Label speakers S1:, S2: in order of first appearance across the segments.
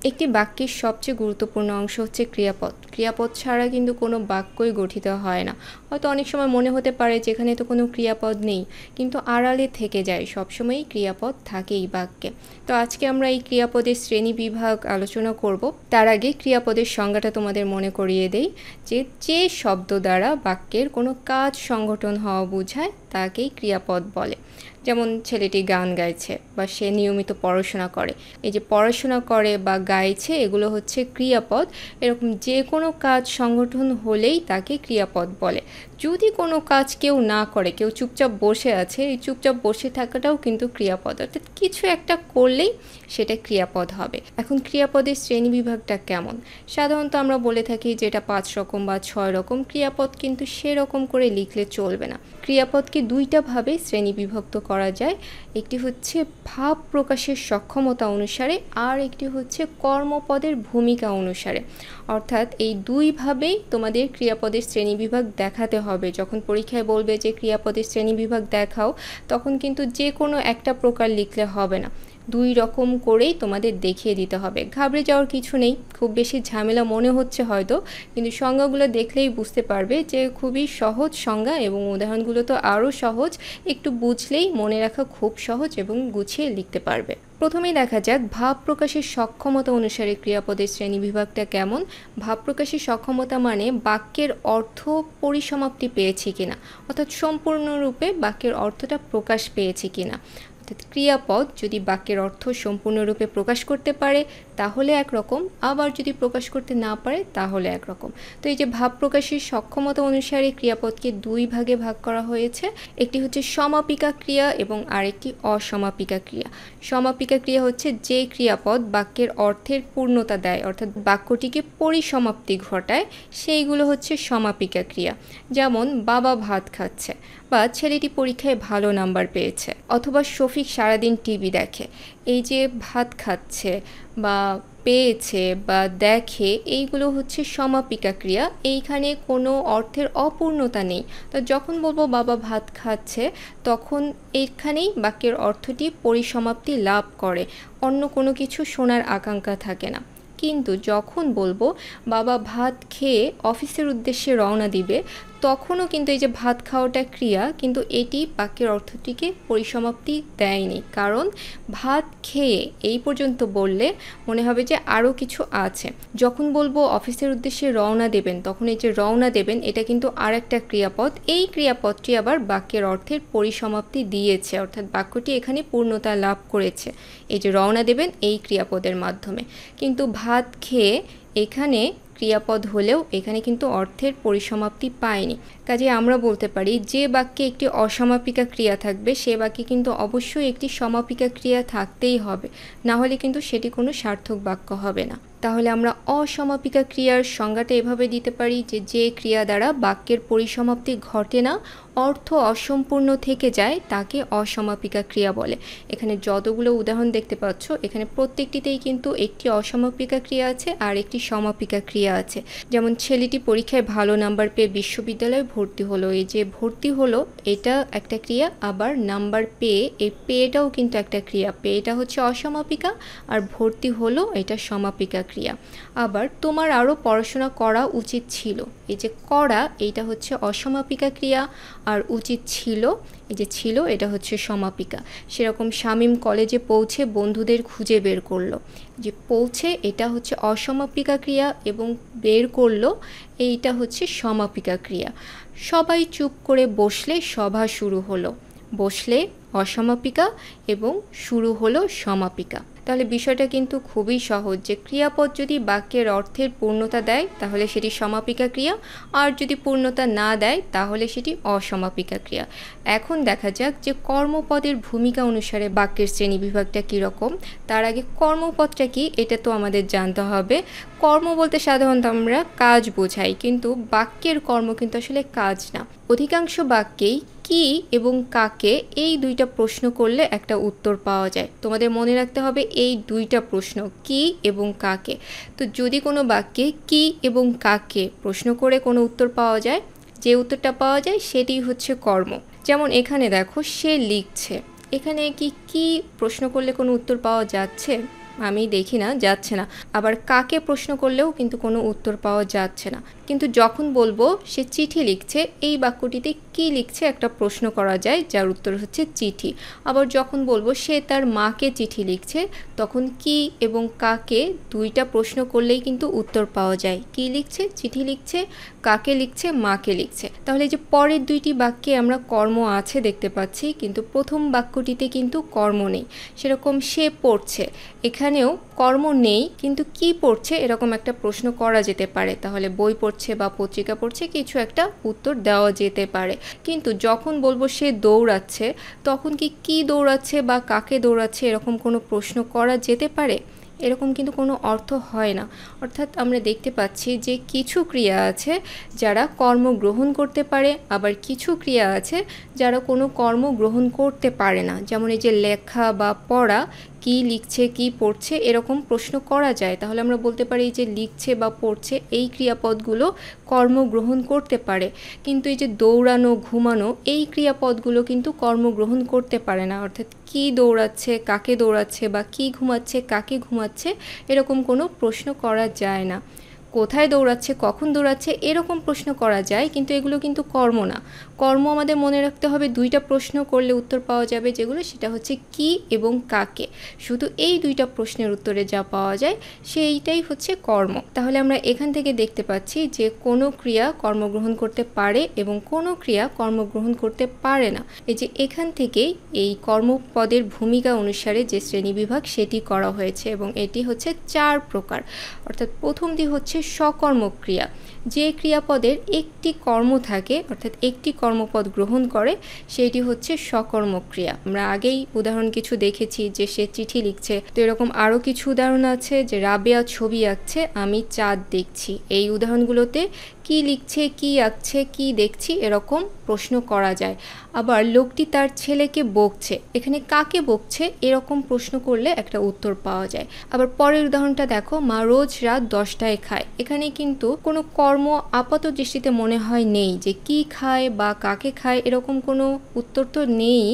S1: একটি বাক্যের সবচেয়ে গুরুত্বপূর্ণ অংশ হচ্ছে ক্রিয়াপদ। ক্রিয়াপদ ছাড়া কিন্তু কোনো বাক্যই গঠিত হয় না। হয়তো অনেক সময় মনে হতে পারে যেখানে তো কোনো ক্রিয়াপদ নেই, কিন্তু আড়ালে থেকে যায়, সবসময়ই ক্রিয়াপদ থাকেই বাক্যে। তো আজকে আমরা এই ক্রিয়াপদের শ্রেণী বিভাগ আলোচনা করব। তার আগে ক্রিয়াপদের সংজ্ঞাটা তোমাদের মনে করিয়ে দেই, যে শব্দ দ্বারা বাক্যের কোনো কাজ সংগঠন হওয়া বোঝায় তাকেই ক্রিয়াপদ বলে। যেমন ছেলেটি গান গাইছে বা সে নিয়মিত পড়াশোনা করে। এই যে পড়াশোনা করে বা গাইছে এগুলো হচ্ছে ক্রিয়াপদ। এরকম যে কোনো কাজ সংগঠন হলেই তাকে ক্রিয়াপদ বলে। যদি কোনো কাজ কেউ না করে, কেউ চুপচাপ বসে আছে, এই চুপচাপ বসে থাকাটাও কিন্তু ক্রিয়াপদ, অর্থাৎ কিছু একটা করলেই সেটা ক্রিয়াপদ হবে। এখন ক্রিয়াপদের শ্রেণীবিভাগটা কেমন? সাধারণত আমরা বলে থাকি যে এটা 5 রকম বা 6 রকম। ক্রিয়াপদ কিন্তু সেরকম করে লিখলে চলবে না। ক্রিয়াপদকে দুইটা ভাবে শ্রেণীবিভক্ত করা যায়। একটি হচ্ছে ভাব প্রকাশের সক্ষমতা অনুসারে, আর একটি হচ্ছে কর্মপদের ভূমিকা অনুসারে। অর্থাৎ এই দুইভাবেই তোমাদের ক্রিয়াপদের শ্রেণীবিভাগ দেখাতে হবে। যখন পরীক্ষায় বলবে যে ক্রিয়াপদের শ্রেণীবিভাগ দেখাও, তখন কিন্তু যে কোনো একটা প্রকার লিখলে হবে না, দুই রকম করেই তোমাদের দেখিয়ে দিতে হবে। ঘাবড়ে যাওয়ার কিছু নেই, খুব বেশি ঝামেলা মনে হচ্ছে হয়তো, কিন্তু সংজ্ঞাগুলো দেখলেই বুঝতে পারবে যে খুবই সহজ সংজ্ঞা, এবং উদাহরণগুলো তো আরও সহজ। একটু বুঝলেই মনে রাখা খুব সহজ এবং গুছিয়ে লিখতে পারবে। প্রথমেই দেখা যাক ভাব প্রকাশের সক্ষমতা অনুসারে ক্রিয়াপদের শ্রেণীবিভাগটা কেমন। ভাব প্রকাশের সক্ষমতা মানে বাক্যের অর্থ পরিসমাপ্তি পেয়েছে কিনা, অর্থাৎ সম্পূর্ণরূপে বাক্যের অর্থটা প্রকাশ পেয়েছে কিনা। ক্রিয়াপদ যদি বাক্যের অর্থ সম্পূর্ণরূপে প্রকাশ করতে পারে তাহলে একরকম, আবার যদি প্রকাশ করতে না পারে তাহলে একরকম। তো এই যে ভাব প্রকাশের সক্ষমতা অনুসারে ক্রিয়াপদকে দুই ভাগে ভাগ করা হয়েছে। একটি হচ্ছে সমাপিকা ক্রিয়া এবং আরেকটি অসমাপিকা ক্রিয়া। সমাপিকা ক্রিয়া হচ্ছে যে ক্রিয়াপদ বাক্যের অর্থের পূর্ণতা দেয়, অর্থাৎ বাক্যটিকে পরিসমাপ্তি ঘটায়, সেইগুলো হচ্ছে সমাপিকা ক্রিয়া। যেমন বাবা ভাত খাচ্ছে, বা ছেলেটি পরীক্ষায় ভালো নাম্বার পেয়েছে, অথবা শফিক সারাদিন টিভি দেখে। এই যে ভাত খাচ্ছে বা পেয়েছে বা দেখে, এইগুলো হচ্ছে সমাপিকা ক্রিয়া। এইখানে কোনো অর্থের অপূর্ণতা নেই। তো যখন বলবো বাবা ভাত খাচ্ছে, তখন এইখানেই বাক্যের অর্থটি পরিসমাপ্তি লাভ করে, অন্য কোনো কিছু শোনার আকাঙ্ক্ষা থাকে না। কিন্তু যখন বলবো বাবা ভাত খেয়ে অফিসের উদ্দেশ্যে রওনা দিবে, তখনও কিন্তু এই যে ভাত খাওয়াটা ক্রিয়া, কিন্তু এটি বাক্যের অর্থটিকে পরিসমাপ্তি দেয়নি। কারণ ভাত খেয়ে এই পর্যন্ত বললে মনে হবে যে আরও কিছু আছে। যখন বলবো অফিসের উদ্দেশ্যে রওনা দেবেন, তখন এই যে রওনা দেবেন এটা কিন্তু আর একটা ক্রিয়াপদ। এই ক্রিয়াপদটি আবার বাক্যের অর্থের পরিসমাপ্তি দিয়েছে, অর্থাৎ বাক্যটি এখানে পূর্ণতা লাভ করেছে এই যে রওনা দেবেন এই ক্রিয়াপদের মাধ্যমে। কিন্তু ভাত খেয়ে এখানে ক্রিয়াপদ হলেও এখানে কিন্তু অর্থের পরিসমাপ্তি পায়নি। কাজে আমরা বলতে পারি যে বাক্যে একটি অসমাপিকা ক্রিয়া থাকবে সে বাক্যে কিন্তু অবশ্যই একটি সমাপিকা ক্রিয়া থাকতেই হবে, না হলে কিন্তু সেটি কোনো সার্থক বাক্য হবে না। তাহলে আমরা অসমাপিকা ক্রিয়ার সংজ্ঞাটা এভাবে দিতে পারি যে ক্রিয়া দ্বারা বাক্যের পরিসমাপ্তি ঘটে না, অর্থ অসম্পূর্ণ থেকে যায়, তাকে অসমাপিকা ক্রিয়া বলে। এখানে যতগুলো উদাহরণ দেখতে পাচ্ছ, এখানে প্রত্যেকটিতেই কিন্তু একটি অসমাপিকা ক্রিয়া আছে আর একটি সমাপিকা ক্রিয়া আছে। যেমন ছেলেটি পরীক্ষায় ভালো নাম্বার পেয়ে বিশ্ববিদ্যালয়ে ভর্তি হলো, এই যে ভর্তি হলো এটা একটা ক্রিয়া, আবার নাম্বার পেয়ে, এই পেয়েটাও কিন্তু একটা ক্রিয়া। পেয়েটা হচ্ছে অসমাপিকা আর ভর্তি হলো এটা সমাপিকা ক্রিয়া। আবার তোমার আরও পড়াশোনা করা উচিত ছিল, এই যে করা এইটা হচ্ছে অসমাপিকা ক্রিয়া, আর উচিত ছিল, এই যে ছিল এটা হচ্ছে সমাপিকা। সেরকম শামীম কলেজে পৌঁছে বন্ধুদের খুঁজে বের করলো, যে পৌঁছে এটা হচ্ছে অসমাপিকা ক্রিয়া এবং বের করলো এইটা হচ্ছে সমাপিকা ক্রিয়া। সবাই চুপ করে বসলে সভা শুরু হলো, বসলে অসমাপিকা এবং শুরু হলো সমাপিকা। তাহলে বিষয়টা কিন্তু খুবই সহজ, যে ক্রিয়াপদ যদি বাক্যের অর্থের পূর্ণতা দেয় তাহলে সেটি সমাপিকা ক্রিয়া, আর যদি পূর্ণতা না দেয় তাহলে সেটি অসমাপিকা ক্রিয়া। এখন দেখা যাক যে কর্মপদের ভূমিকা অনুসারে বাক্যের শ্রেণীবিভাগটা কীরকম। তার আগে কর্মপদটা কি এটা তো আমাদের জানতে হবে। কর্ম বলতে সাধারণত আমরা কাজ বোঝাই, কিন্তু বাক্যের কর্ম কিন্তু আসলে কাজ না। অধিকাংশ বাক্যেই কি এবং কাকে এই দুইটা প্রশ্ন করলে একটা উত্তর পাওয়া যায়। তোমাদের মনে রাখতে হবে এই দুইটা প্রশ্ন, কি এবং কাকে। তো যদি কোনো বাক্যে কি এবং কাকে প্রশ্ন করে কোনো উত্তর পাওয়া যায়, যে উত্তরটা পাওয়া যায় সেটি হচ্ছে কর্ম। যেমন এখানে দেখো সে লিখছে, এখানে কি প্রশ্ন করলে কোনো উত্তর পাওয়া যাচ্ছে? আমি দেখি না, যাচ্ছে না। আবার কাকে প্রশ্ন করলেও কিন্তু কোনো উত্তর পাওয়া যাচ্ছে না। কিন্তু যখন বলবো সে চিঠি লিখছে, এই বাক্যটিতে কি লিখছে একটা প্রশ্ন করা যায়, যার উত্তর হচ্ছে চিঠি। আবার যখন বলবো সে তার মাকে চিঠি লিখছে, তখন কি এবং কাকে দুইটা প্রশ্ন করলেই কিন্তু উত্তর পাওয়া যায়। কি লিখছে? চিঠি লিখছে। কাকে লিখছে? মাকে লিখছে। তাহলে যে পরের দুইটি বাক্যে আমরা কর্ম আছে দেখতে পাচ্ছি, কিন্তু প্রথম বাক্যটিতে কিন্তু কর্ম নেই। সেরকম সে পড়ছে, এখানেও কর্ম নেই, কিন্তু কি পড়ছে এরকম একটা প্রশ্ন করা যেতে পারে। তাহলে বই পড়ছে বা পত্রিকা পড়ছে, কিছু একটা উত্তর দেওয়া যেতে পারে। কিন্তু যখন বলবো সে দৌড়াচ্ছে, তখন কি দৌড়াচ্ছে বা কাকে দৌড়াচ্ছে এরকম কোনো প্রশ্ন করা যেতে পারে? এরকম কিন্তু কোনো অর্থ হয় না। অর্থাৎ আমরা দেখতে পাচ্ছি যে কিছু ক্রিয়া আছে যারা কর্ম গ্রহণ করতে পারে, আবার কিছু ক্রিয়া আছে যারা কোনো কর্ম গ্রহণ করতে পারে না। যেমন এই যে লেখা বা পড়া, কি লিখছে কি পড়ছে এরকম প্রশ্ন করা যায়। তাহলে আমরা বলতে পারি যে লিখছে বা পড়ছে এই ক্রিয়াপদগুলো কর্ম গ্রহণ করতে পারে, কিন্তু এই যে দৌড়ানো, ঘুমানো এই ক্রিয়াপদগুলো কিন্তু কর্ম গ্রহণ করতে পারে না। অর্থাৎ কি দৌড়াচ্ছে, কাকে দৌড়াচ্ছে, বা কি ঘুমাচ্ছে, কাকে ঘুমাচ্ছে এরকম কোনো প্রশ্ন করা যায় না। কোথায় দৌড়াচ্ছে, কখন দৌড়াচ্ছে এরকম প্রশ্ন করা যায়, কিন্তু এগুলো কিন্তু কর্ম না। কর্ম আমাদের মনে রাখতে হবে, দুইটা প্রশ্ন করলে উত্তর পাওয়া যাবে যেগুলো, সেটা হচ্ছে কি এবং কাকে। শুধু এই দুইটা প্রশ্নের উত্তরে যা পাওয়া যায় সেইটাই হচ্ছে কর্ম। তাহলে আমরা এখান থেকে দেখতে পাচ্ছি যে কোনো ক্রিয়া কর্মগ্রহণ করতে পারে এবং কোনো ক্রিয়া কর্মগ্রহণ করতে পারে না। এই যে এখান থেকেই এই কর্মপদের ভূমিকা অনুসারে যে শ্রেণীবিভাগ সেটি করা হয়েছে, এবং এটি হচ্ছে 4 প্রকার। অর্থাৎ প্রথমটি হচ্ছে সকর্মক ক্রিয়া, যে ক্রিয়াপদের একটি কর্ম থাকে, অর্থাৎ একটি কর্মপদ গ্রহণ করে, সেটি হচ্ছে সকর্মক ক্রিয়া। আমরা আগেই উদাহরণ কিছু দেখেছি যে সে চিঠি লিখছে। তো এরকম আরও কিছু উদাহরণ আছে, যে রাবেয়া ছবি আঁকছে, আমি চাঁদ দেখছি। এই উদাহরণগুলোতে কি লিখছে, কি আঁকছে, কি দেখছি এরকম প্রশ্ন করা যায়। আবার লোকটি তার ছেলেকে বকছে, এখানে কাকে বকছে এরকম প্রশ্ন করলে একটা উত্তর পাওয়া যায়। আবার পরের উদাহরণটা দেখো, মা রোজ রাত 10টায় খায়। এখানে কিন্তু কোনো কর্ম আপাত দৃষ্টিতে মনে হয় নেই, যে কি খায় বা কাকে খায় এরকম কোনো উত্তর তো নেই।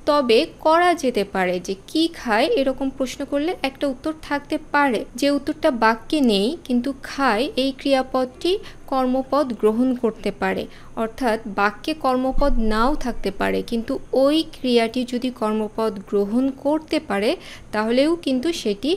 S1: তবে করা যেতে পারে যে কি খায় এরকম প্রশ্ন করলে একটা উত্তর থাকতে পারে। যে উত্তরটা বাক্যে নেই কিন্তু খায়, এই ক্রিয়াপদটি কর্মপদ গ্রহণ করতে পারে। অর্থাৎ বাক্যে কর্মপদ নাও থাকতে পারে, কিন্তু ওই ক্রিয়াটি যদি কর্মপদ গ্রহণ করতে পারে তাহলেও কিন্তু সেটি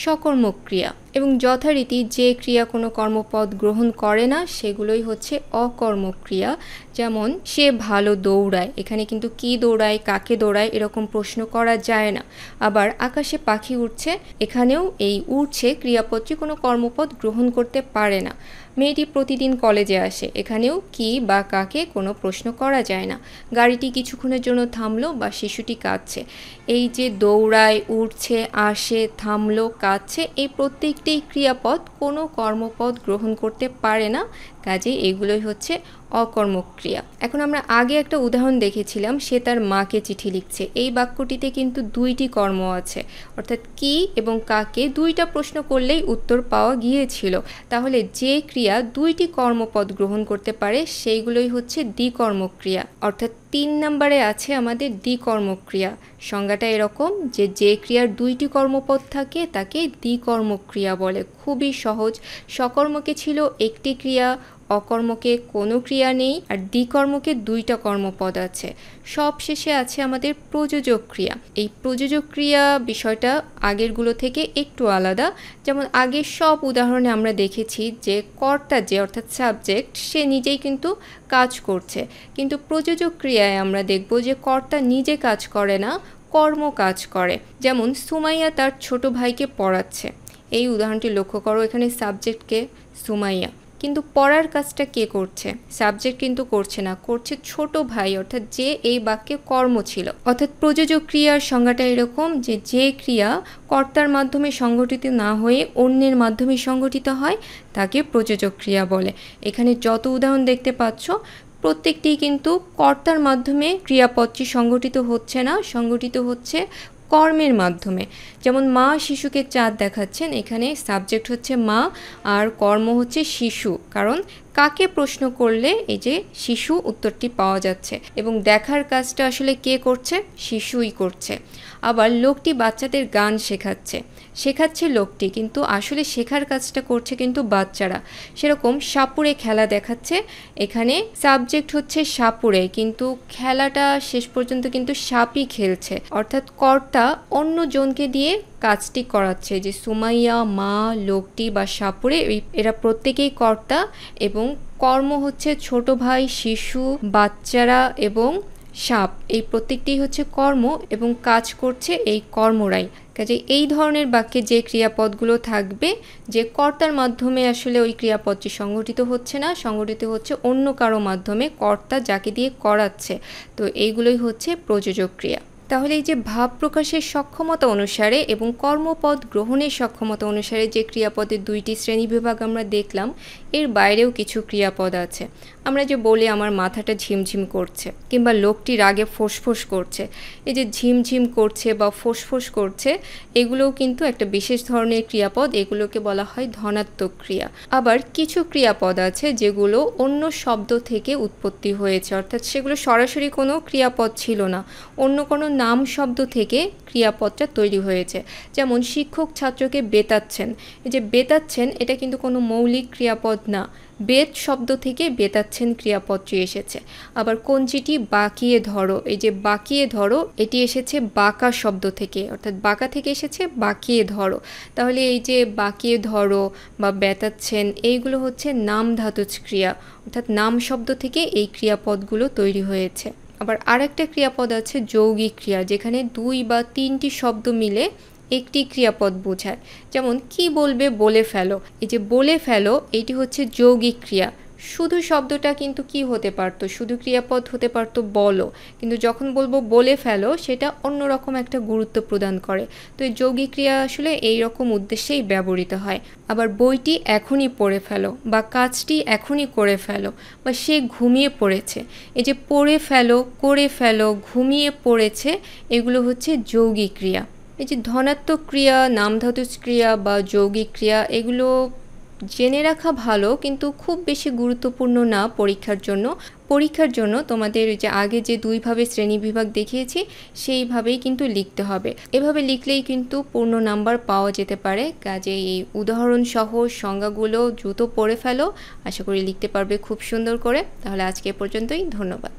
S1: সকর্মক ক্রিয়া। এবং যথারীতি যে ক্রিয়া কোনো কর্মপদ গ্রহণ করে না সেগুলোই হচ্ছে অকর্মক ক্রিয়া। যেমন সে ভালো দৌড়ায়, এখানে কিন্তু কি দৌড়ায়, কাকে দৌড়ায় এরকম প্রশ্ন করা যায় না। আবার আকাশে পাখি উড়ছে, এখানেও এই উড়ছে ক্রিয়াপদটি কোনো কর্মপদ গ্রহণ করতে পারে না। মেয়েটি প্রতিদিন কলেজে আসে, এখানেও কি বা কাকে কোনো প্রশ্ন করা যায় না। গাড়িটি কিছুক্ষণের জন্য থামলো বা শিশুটি কাঁদছে। এই যে দৌড়ায়, উঠছে, আসে, থামলো, কাঁদছে, এই প্রত্যেকটি ক্রিয়াপদ কোনো কর্মপদ গ্রহণ করতে পারে না, কাজে এগুলোই হচ্ছে অকর্মক ক্রিয়া। এখন আমরা আগে একটা উদাহরণ দেখেছিলাম, সে তার মাকে চিঠি লিখছে। এই বাক্যটিতে কিন্তু দুইটি কর্ম আছে, অর্থাৎ কি এবং কাকে দুইটা প্রশ্ন করলেই উত্তর পাওয়া গিয়েছিল। তাহলে যে ক্রিয়া দুইটি কর্মপদ গ্রহণ করতে পারে সেইগুলোই হচ্ছে দ্বিকর্মক ক্রিয়া। অর্থাৎ 3 নম্বরে আছে আমাদের দ্বিকর্মক ক্রিয়া। সংজ্ঞাটা এরকম যে যে ক্রিয়ার দুইটি কর্মপদ থাকে তাকে দ্বিকর্মক ক্রিয়া বলে। খুবই সহজ। সকর্মকে ছিল একটি ক্রিয়া, অকর্মকে কোনো ক্রিয়া নেই, আর দ্বিকর্মকে দুইটা কর্মপদ আছে। সব শেষে আছে আমাদের প্রযোজক ক্রিয়া। এই প্রযোজক ক্রিয়া বিষয়টা আগেরগুলো থেকে একটু আলাদা। যেমন আগের সব উদাহরণে আমরা দেখেছি যে কর্তা যে, অর্থাৎ সাবজেক্ট, সে নিজেই কিন্তু কাজ করছে, কিন্তু প্রযোজক ক্রিয়ায় আমরা দেখব যে কর্তা নিজে কাজ করে না, কর্ম কাজ করে। যেমন সুমাইয়া তার ছোট ভাইকে পড়াচ্ছে। এই উদাহরণটি লক্ষ্য করো, এখানে সাবজেক্টকে সুমাইয়া, কিন্তু পড়ার কাজটা কে করছে? সাবজেক্ট কিন্তু করছে না, করছে ছোট ভাই, অর্থাৎ যে এই বাক্যে কর্ম ছিল। অর্থাৎ প্রযোজক ক্রিয়ার সংজ্ঞাটা এরকম যে যে ক্রিয়া কর্তার মাধ্যমে সংগঠিত না হয়ে অন্যের মাধ্যমে সংগঠিত হয় তাকে প্রযোজক ক্রিয়া বলে। এখানে যত উদাহরণ দেখতে পাচ্ছ প্রত্যেকটি কিন্তু কর্তার মাধ্যমে ক্রিয়াপদটি সংগঠিত হচ্ছে না, সংগঠিত হচ্ছে কর্মের মাধ্যমে। যেমন মা শিশুকে চাঁদ দেখাচ্ছেন, এখানে সাবজেক্ট হচ্ছে মা আর কর্ম হচ্ছে শিশু, কারণ কাকে প্রশ্ন করলে এই যে শিশু উত্তরটি পাওয়া যাচ্ছে এবং দেখার কাজটা আসলে কে করছে? শিশুই করছে। আবার লোকটি বাচ্চাদের গান শেখাচ্ছে লোকটি, কিন্তু আসলে শেখার কাজটা করছে কিন্তু বাচ্চারা। সেরকম সাপুড়ে খেলা দেখাচ্ছে, এখানে সাবজেক্ট হচ্ছে সাপুড়ে, কিন্তু খেলাটা শেষ পর্যন্ত কিন্তু সাপই খেলছে, অর্থাৎ কর্তা অন্য জনকে দিয়ে কাজটি করাচ্ছে। যে সুমাইয়া, মা, লোকটি বা সাপুড়ে এরা প্রত্যেকেই কর্তা এবং কর্ম হচ্ছে ছোট ভাই, শিশু, বাচ্চারা এবং সাপ, এই প্রত্যেকটি হচ্ছে কর্ম এবং কাজ করছে এই কর্মরাই। কাজে এই ধরনের বাক্যে যে ক্রিয়াপদগুলো থাকবে, যে কর্তার মাধ্যমে আসলে ওই ক্রিয়াপদটি সংগঠিত হচ্ছে না, সংগঠিত হচ্ছে অন্য কারো মাধ্যমে, কর্তা যাকে দিয়ে করাচ্ছে, তো এইগুলোই হচ্ছে প্রযোজক ক্রিয়া। তাহলে এই যে ভাব প্রকাশের সক্ষমতা অনুসারে এবং কর্মপদ গ্রহণের সক্ষমতা অনুসারে যে ক্রিয়াপদের দুইটি শ্রেণীবিভাগ আমরা দেখলাম, এর বাইরেও কিছু ক্রিয়াপদ আছে। আমরা যে বলি আমার মাথাটা ঝিমঝিম করছে, কিংবা লোকটি রাগে ফোঁসফোঁস করছে, এই যে ঝিমঝিম করছে বা ফোঁসফোঁস করছে, এগুলোও কিন্তু একটা বিশেষ ধরনের ক্রিয়াপদ, এগুলোকে বলা হয় ধনাত্মক ক্রিয়া। আবার কিছু ক্রিয়াপদ আছে যেগুলো অন্য শব্দ থেকে উৎপত্তি হয়েছে, অর্থাৎ সেগুলো সরাসরি কোনো ক্রিয়াপদ ছিল না, অন্য কোনো নাম শব্দ থেকে ক্রিয়াপদটা তৈরি হয়েছে। যেমন শিক্ষক ছাত্রকে বেতাচ্ছেন, এই যে বেতাচ্ছেন এটা কিন্তু কোনো মৌলিক ক্রিয়াপদ না, বেত শব্দ থেকে বেতাচ্ছেন ক্রিয়াপদটি এসেছে। আবার কঞ্চিটি বাঁকিয়ে ধরো, এই যে বাঁকিয়ে ধরো এটি এসেছে বাঁকা শব্দ থেকে, অর্থাৎ বাঁকা থেকে এসেছে বাঁকিয়ে ধরো। তাহলে এই যে বাঁকিয়ে ধরো বা বেতাচ্ছেন, এইগুলো হচ্ছে নাম ধাতুজ ক্রিয়া, অর্থাৎ নাম শব্দ থেকে এই ক্রিয়াপদগুলো তৈরি হয়েছে। আবার আরেকটা ক্রিয়াপদ আছে যৌগিক ক্রিয়া, যেখানে 2 বা 3টি শব্দ মিলে একটি ক্রিয়াপদ বোঝায়। যেমন কি বলবে, বলে ফেলো, এই যে বলে ফেলো এটি হচ্ছে যৌগিক ক্রিয়া। শুধু শব্দটা কিন্তু কি হতে পারতো, শুধু ক্রিয়াপদ হতে পারতো বলো, কিন্তু যখন বলবো বলে ফেলো সেটা অন্যরকম একটা গুরুত্ব প্রদান করে। তো এই যৌগিক ক্রিয়া আসলে এই রকম উদ্দেশ্যেই ব্যবহৃত হয়। আবার বইটি এখনই পড়ে ফেলো বা কাজটি এখনই করে ফেলো বা সে ঘুমিয়ে পড়েছে, এই যে পড়ে ফেলো, করে ফেলো, ঘুমিয়ে পড়েছে, এগুলো হচ্ছে যৌগিক ক্রিয়া। এই যে ধনাত্মক ক্রিয়া, নামধাতুজ ক্রিয়া বা যৌগিক ক্রিয়া, এগুলো জেনে রাখা ভালো, কিন্তু খুব বেশি গুরুত্বপূর্ণ না পরীক্ষার জন্য তোমাদের যে আগে যে 2 ভাবে শ্রেণীবিভাগ দেখিয়েছি সেইভাবেই কিন্তু লিখতে হবে। এভাবে লিখলেই কিন্তু পূর্ণ নাম্বার পাওয়া যেতে পারে। কাজে এই উদাহরণ সহ সংজ্ঞাগুলো দ্রুত পড়ে ফেলো, আশা করি লিখতে পারবে খুব সুন্দর করে। তাহলে আজকে এ পর্যন্তই, ধন্যবাদ।